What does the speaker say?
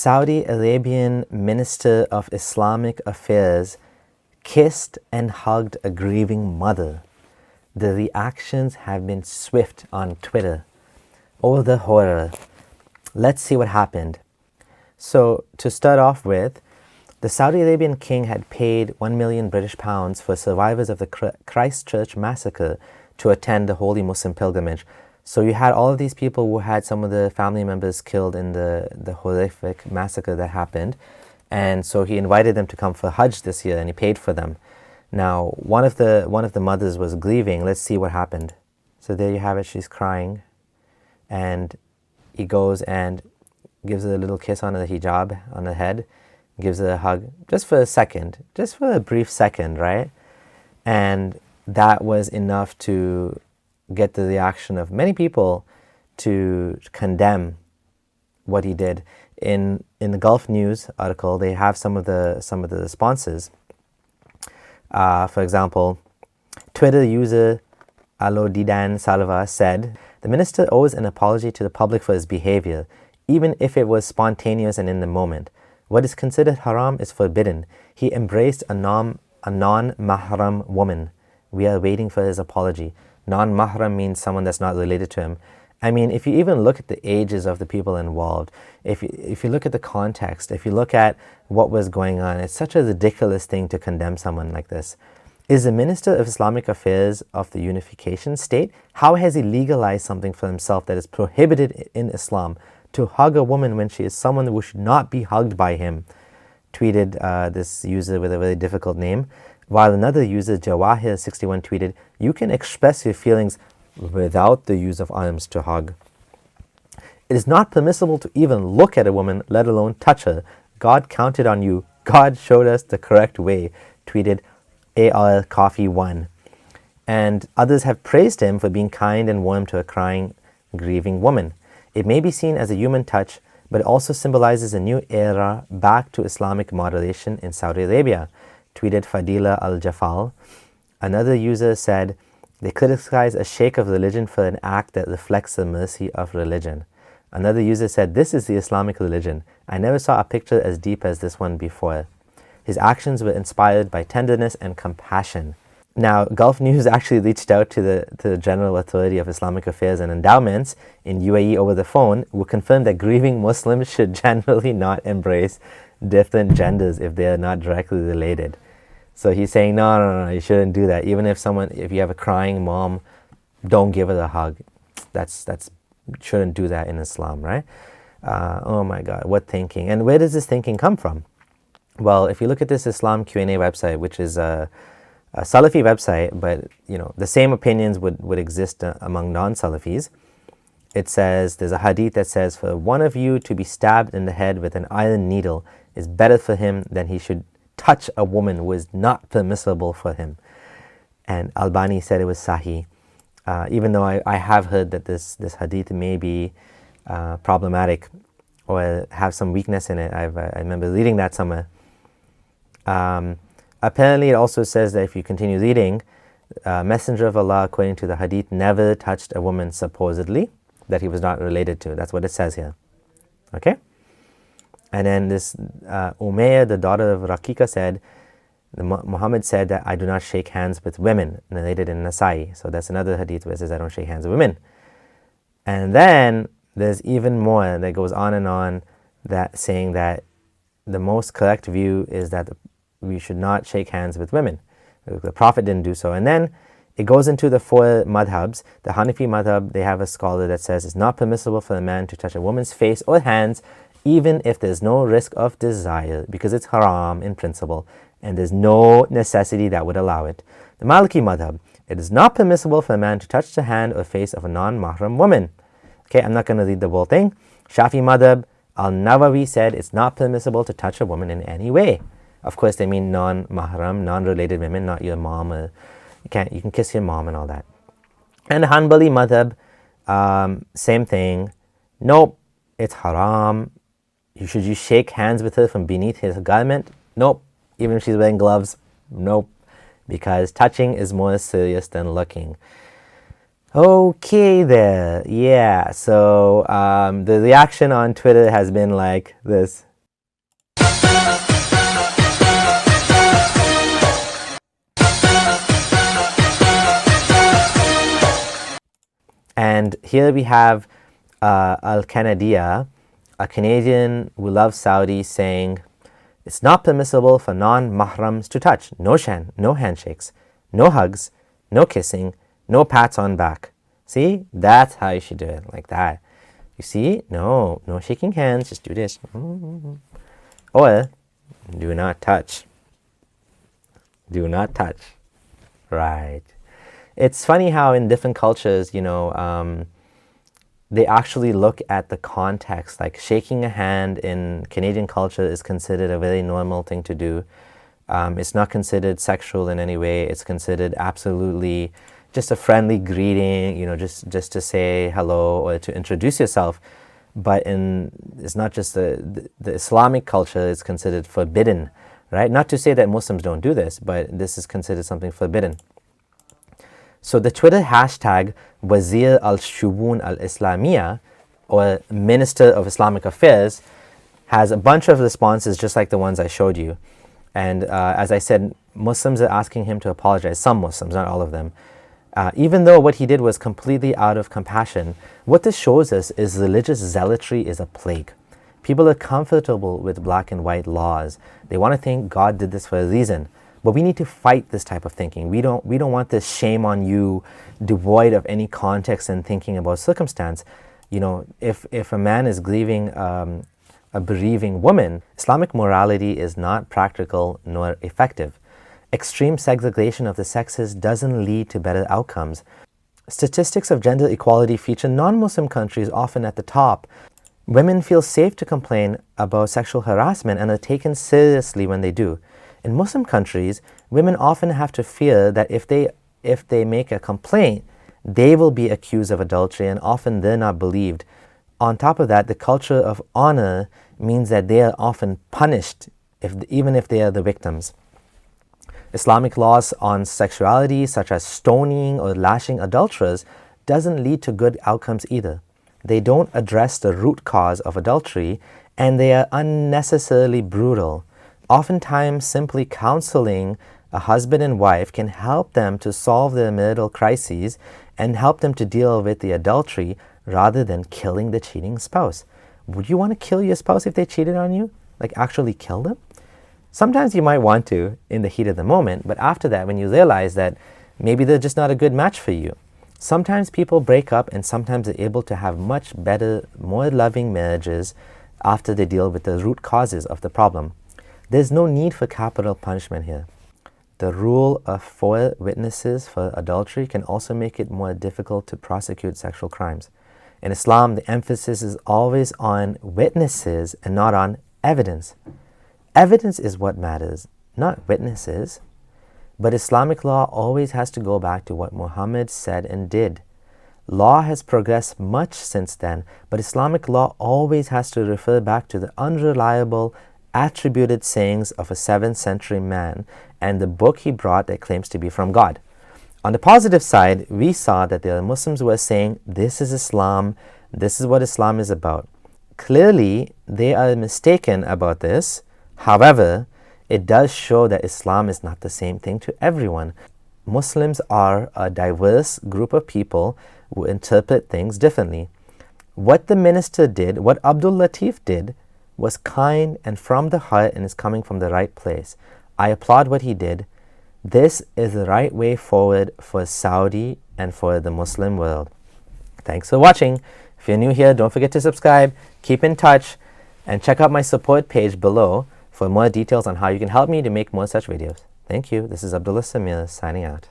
Saudi Arabian Minister of Islamic Affairs kissed and hugged a grieving mother. The reactions have been swift on Twitter. Oh, the horror. Let's see what happened. So, to start off with, the Saudi Arabian king had paid 1 million British pounds for survivors of the Christchurch massacre to attend the holy Muslim pilgrimage. So you had all of these people who had some of the family members killed in the horrific massacre that happened. And so he invited them to come for Hajj this year, and he paid for them. Now, one of the mothers was grieving. Let's see what happened. So there you have it. She's crying. And he goes and gives her a little kiss on the hijab, on the head, gives her a hug, just for a second, just for a brief second, right? And that was enough to get the reaction of many people to condemn what he did. In the Gulf News article, they have some of the responses. For example, Twitter user Alodidan Salva said, "The minister owes an apology to the public for his behavior, even if it was spontaneous and in the moment. What is considered haram is forbidden. He embraced a non-mahram woman. We are waiting for his apology." Non-mahram means someone that's not related to him. I mean, if you even look at the ages of the people involved, if you look at the context, if you look at what was going on, it's such a ridiculous thing to condemn someone like this. Is the Minister of Islamic Affairs of the Unification State? How has he legalized something for himself that is prohibited in Islam? To hug a woman when she is someone who should not be hugged by him, tweeted this user with a very difficult name. While another user, Jawahir61, tweeted, "You can express your feelings without the use of arms to hug. It is not permissible to even look at a woman, let alone touch her. God counted on you. God showed us the correct way," tweeted AR Coffee 1. And others have praised him for being kind and warm to a crying, grieving woman. It may be seen as a human touch, but it also symbolizes a new era back to Islamic moderation in Saudi Arabia, tweeted Fadila Al-Jafal. Another user said, "They criticize a sheikh of religion for an act that reflects the mercy of religion." Another user said, "This is the Islamic religion. I never saw a picture as deep as this one before. His actions were inspired by tenderness and compassion." Now, Gulf News actually reached out to the General Authority of Islamic Affairs and Endowments in UAE over the phone, who confirmed that grieving Muslims should generally not embrace different genders if they are not directly related. So he's saying, no, you shouldn't do that. Even if you have a crying mom, don't give her a hug. That's shouldn't do that in Islam, right? Oh my God, what thinking? And where does this thinking come from? Well, if you look at this Islam Q&A website, which is a Salafi website, but the same opinions would exist among non-Salafis. It says, there's a hadith that says, "For one of you to be stabbed in the head with an iron needle is better for him than he should touch a woman who is not permissible for him." And Albani said it was Sahih. Even though I have heard that this hadith may be problematic or have some weakness in it. I remember reading that somewhere. Apparently it also says that if you continue reading, Messenger of Allah, according to the hadith, never touched a woman supposedly that he was not related to. That's what it says here. Okay? And then this Umayya, the daughter of Rakika, said, Muhammad said that I do not shake hands with women, narrated in Nasai. So that's another hadith where it says I don't shake hands with women. And then there's even more that goes on and on, that saying that the most correct view is that we should not shake hands with women. The Prophet didn't do so. And then it goes into the four madhabs. The Hanafi madhab, they have a scholar that says it's not permissible for a man to touch a woman's face or hands, even if there's no risk of desire, because it's haram in principle, and there's no necessity that would allow it. The Maliki madhab, it is not permissible for a man to touch the hand or face of a non-mahram woman. Okay, I'm not going to read the whole thing. Shafi madhab, Al-Nawawi said it's not permissible to touch a woman in any way. Of course, they mean non-mahram, non-related women, not your mom. You can kiss your mom and all that. And Hanbali madhab, same thing. Nope, it's haram. Should you shake hands with her from beneath his garment? Nope. Even if she's wearing gloves? Nope. Because touching is more serious than looking. Okay there. Yeah, so the reaction on Twitter has been like this. And here we have Al-Canadiya, a Canadian who loves Saudi, saying, it's not permissible for non-mahrams to touch. No handshakes, no hugs, no kissing, no pats on back. See, that's how you should do it, like that. You see, no shaking hands, just do this. Or, do not touch. Do not touch. Right. It's funny how in different cultures, they actually look at the context. Like shaking a hand in Canadian culture is considered a very normal thing to do. It's not considered sexual in any way. It's considered absolutely just a friendly greeting, just to say hello or to introduce yourself. But it's not just the Islamic culture is considered forbidden, right? Not to say that Muslims don't do this, but this is considered something forbidden. So the Twitter hashtag Wazir al-Shubun al-Islamiyya, or Minister of Islamic Affairs, has a bunch of responses just like the ones I showed you. And as I said, Muslims are asking him to apologize. Some Muslims, not all of them. Even though what he did was completely out of compassion, what this shows us is religious zealotry is a plague. People are comfortable with black and white laws. They want to think God did this for a reason. But we need to fight this type of thinking. We don't want this shame on you, devoid of any context and thinking about circumstance. If a man is grieving a bereaving woman, Islamic morality is not practical nor effective. Extreme segregation of the sexes doesn't lead to better outcomes. Statistics of gender equality feature non-Muslim countries often at the top. Women feel safe to complain about sexual harassment and are taken seriously when they do. In Muslim countries, women often have to fear that if they make a complaint, they will be accused of adultery, and often they're not believed. On top of that, the culture of honor means that they are often punished, even if they are the victims. Islamic laws on sexuality, such as stoning or lashing adulterers, doesn't lead to good outcomes either. They don't address the root cause of adultery, and they are unnecessarily brutal. Oftentimes, simply counseling a husband and wife can help them to solve their marital crises and help them to deal with the adultery rather than killing the cheating spouse. Would you want to kill your spouse if they cheated on you? Like actually kill them? Sometimes you might want to in the heat of the moment, but after that, when you realize that maybe they're just not a good match for you. Sometimes people break up, and sometimes they're able to have much better, more loving marriages after they deal with the root causes of the problem. There's no need for capital punishment here. The rule of 4 witnesses for adultery can also make it more difficult to prosecute sexual crimes. In Islam, the emphasis is always on witnesses and not on evidence. Evidence is what matters, not witnesses. But Islamic law always has to go back to what Muhammad said and did. Law has progressed much since then, but Islamic law always has to refer back to the unreliable, attributed sayings of a 7th century man and the book he brought that claims to be from God. On the positive side, we saw that there are Muslims who are saying, this is Islam, this is what Islam is about. Clearly, they are mistaken about this. However, it does show that Islam is not the same thing to everyone. Muslims are a diverse group of people who interpret things differently. What the minister did, what Abdullatif did, was kind and from the heart and is coming from the right place. I applaud what he did. This is the right way forward for Saudi and for the Muslim world. Thanks for watching. If you're new here, don't forget to subscribe, keep in touch, and check out my support page below for more details on how you can help me to make more such videos. Thank you. This is Abdullah Samir signing out.